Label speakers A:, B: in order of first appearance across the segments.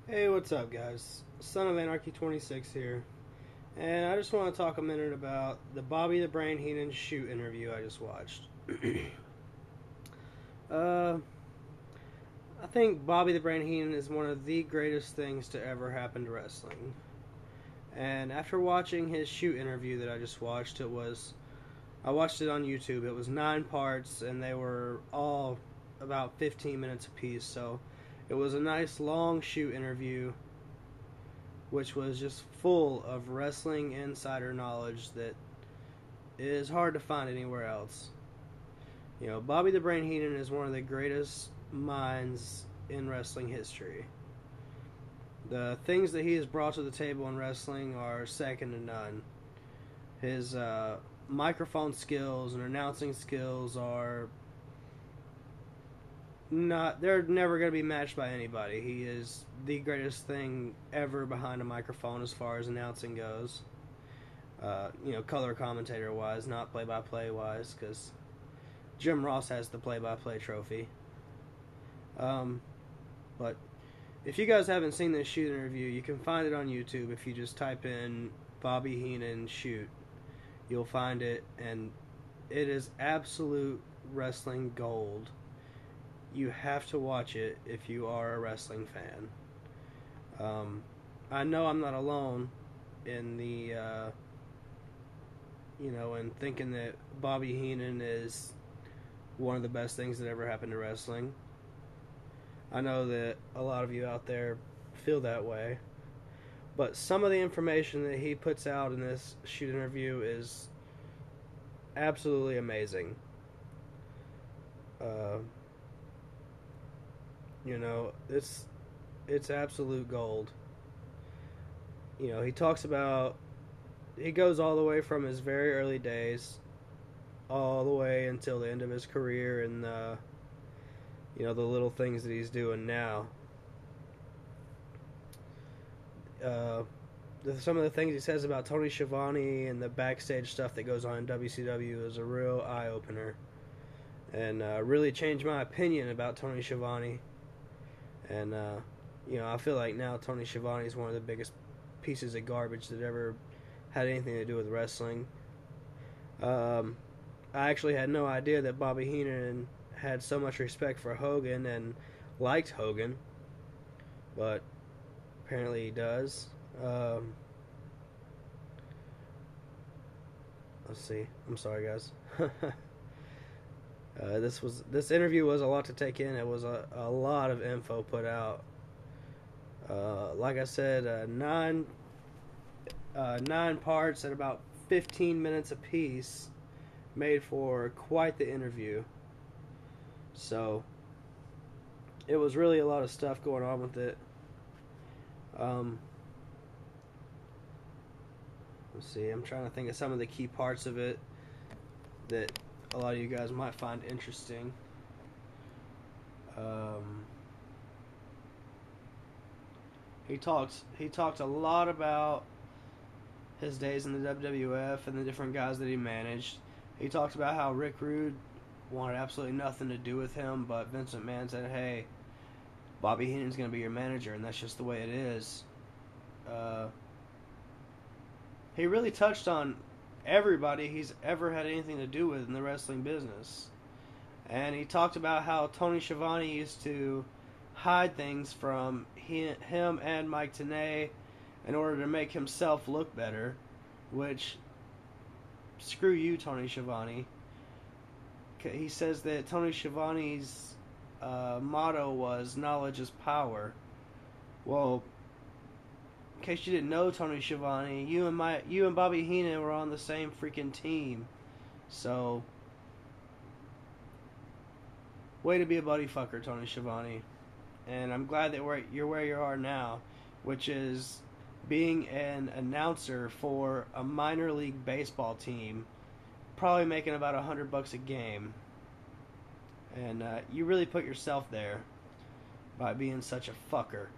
A: Hey, what's up, guys? Son of Anarchy 26 here, and I just want to talk a minute about the Bobby the Brain Heenan shoot interview I just watched. uh, I think Bobby the Brain Heenan is one of the greatest things to ever happen to wrestling. And after watching his shoot interview that I just watched, I watched it on YouTube. It was 9 parts, and they were all about 15 minutes apiece. So it was a nice long shoot interview, which was just full of wrestling insider knowledge that is hard to find anywhere else. You know, Bobby the Brain Heenan is one of the greatest minds in wrestling history. The things that he has brought to the table in wrestling are second to none. His microphone skills and announcing skills are not, they're never going to be matched by anybody. He is the greatest thing ever behind a microphone as far as announcing goes. Color commentator wise, not play by play wise, because Jim Ross has the play by play trophy. But if you guys haven't seen this shoot interview, you can find it on YouTube. If you just type in Bobby Heenen shoot, you'll find it, and it is absolute wrestling gold. You have to watch it if you are a wrestling fan. I know I'm not alone in the, in thinking that Bobby Heenen is one of the best things that ever happened to wrestling. I know that a lot of you out there feel that way. But some of the information that he puts out in this shoot interview is absolutely amazing. It's absolute gold. He goes all the way from his very early days, all the way until the end of his career, and the little things that he's doing now. Some of the things he says about Tony Schiavone and the backstage stuff that goes on in WCW is a real eye opener, and really changed my opinion about Tony Schiavone. And I feel like now Tony Schiavone is one of the biggest pieces of garbage that ever had anything to do with wrestling. I actually had no idea that Bobby Heenen had so much respect for Hogan and liked Hogan, but apparently he does. Let's see. I'm sorry, guys. This interview was a lot to take in. It was a lot of info put out. Like I said, nine parts at about 15 minutes apiece, made for quite the interview. So it was really a lot of stuff going on with it. Let's see. I'm trying to think of some of the key parts of it that a lot of you guys might find interesting. He talked a lot about his days in the WWF and the different guys that he managed. He talked about how Rick Rude wanted absolutely nothing to do with him, but Vince McMahon said, "Hey, Bobby Heenan's going to be your manager, and that's just the way it is." He really touched on everybody he's ever had anything to do with in the wrestling business. And he talked about how Tony Schiavone used to hide things from him and Mike Tenay in order to make himself look better, which, screw you, Tony Schiavone. He says that Tony Schiavone's motto was knowledge is power. Well, in case you didn't know, Tony Schiavone, you and Bobby Heenen were on the same freaking team. So, way to be a buddy fucker, Tony Schiavone. And I'm glad that you're where you are now, which is being an announcer for a minor league baseball team, probably making about $100 a game. And you really put yourself there by being such a fucker.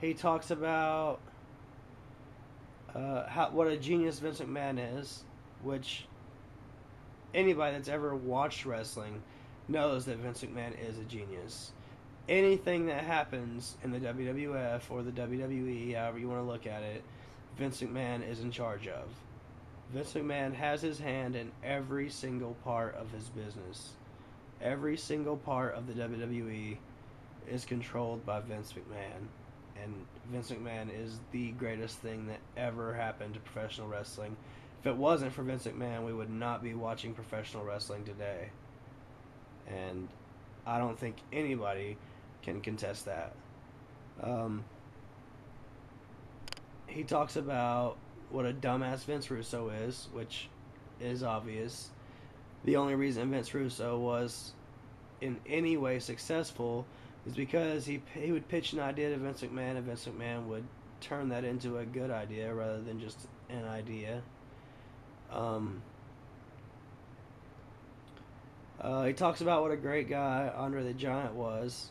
A: He talks about what a genius Vince McMahon is, which anybody that's ever watched wrestling knows that Vince McMahon is a genius. Anything that happens in the WWF or the WWE, however you want to look at it, Vince McMahon is in charge of. Vince McMahon has his hand in every single part of his business. Every single part of the WWE is controlled by Vince McMahon. And Vince McMahon is the greatest thing that ever happened to professional wrestling. If it wasn't for Vince McMahon, we would not be watching professional wrestling today. And I don't think anybody can contest that. He talks about what a dumbass Vince Russo is, which is obvious. The only reason Vince Russo was in any way successful is because he would pitch an idea to Vince McMahon, and Vince McMahon would turn that into a good idea rather than just an idea. He talks about what a great guy Andre the Giant was.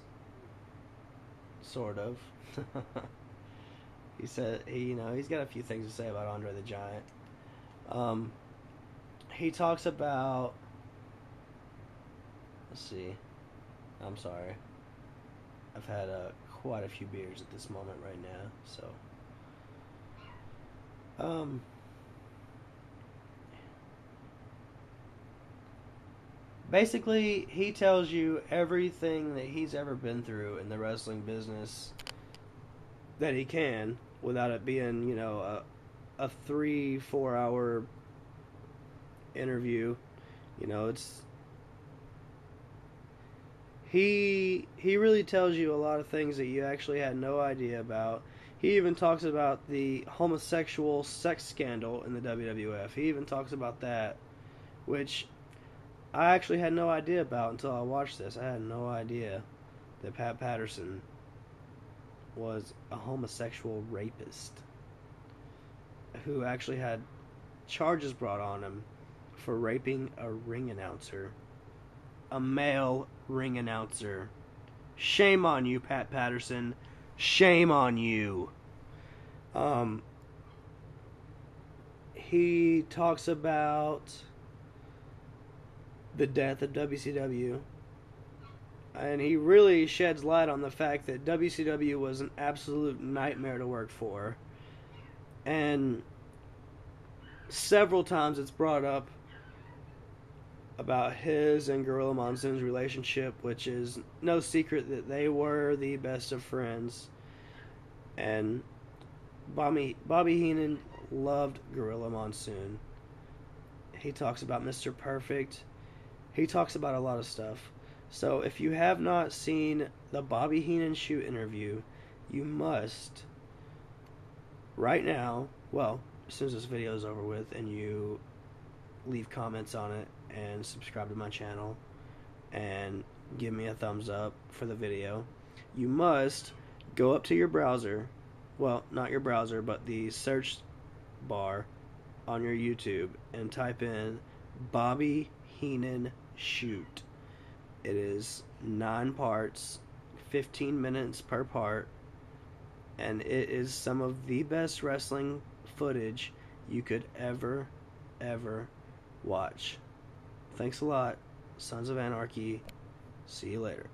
A: Sort of. He said he's got a few things to say about Andre the Giant. He talks about, let's see. I'm sorry. I've had quite a few beers at this moment right now, so basically, he tells you everything that he's ever been through in the wrestling business that he can, without it being, a 3-4 hour interview. It's he really tells you a lot of things that you actually had no idea about. He even talks about the homosexual sex scandal in the WWF. He even talks about that, which I actually had no idea about until I watched this. I had no idea that Pat Patterson was a homosexual rapist who actually had charges brought on him for raping a ring announcer. A male ring announcer. Shame on you, Pat Patterson. Shame on you. He talks about the death of WCW. And he really sheds light on the fact that WCW was an absolute nightmare to work for. And several times it's brought up about his and Gorilla Monsoon's relationship, which is no secret that they were the best of friends. And Bobby Heenen loved Gorilla Monsoon. He talks about Mr. Perfect. He talks about a lot of stuff. So if you have not seen the Bobby Heenan shoot interview, you must, right now, well, as soon as this video is over with, and you leave comments on it and subscribe to my channel and give me a thumbs up for the video, you must go up to your browser, well, not your browser, but the search bar on your YouTube, and type in Bobby Heenan shoot. It is 9 parts, 15 minutes per part, and it is some of the best wrestling footage you could ever watch. Thanks a lot, Sons of Anarchy. See you later.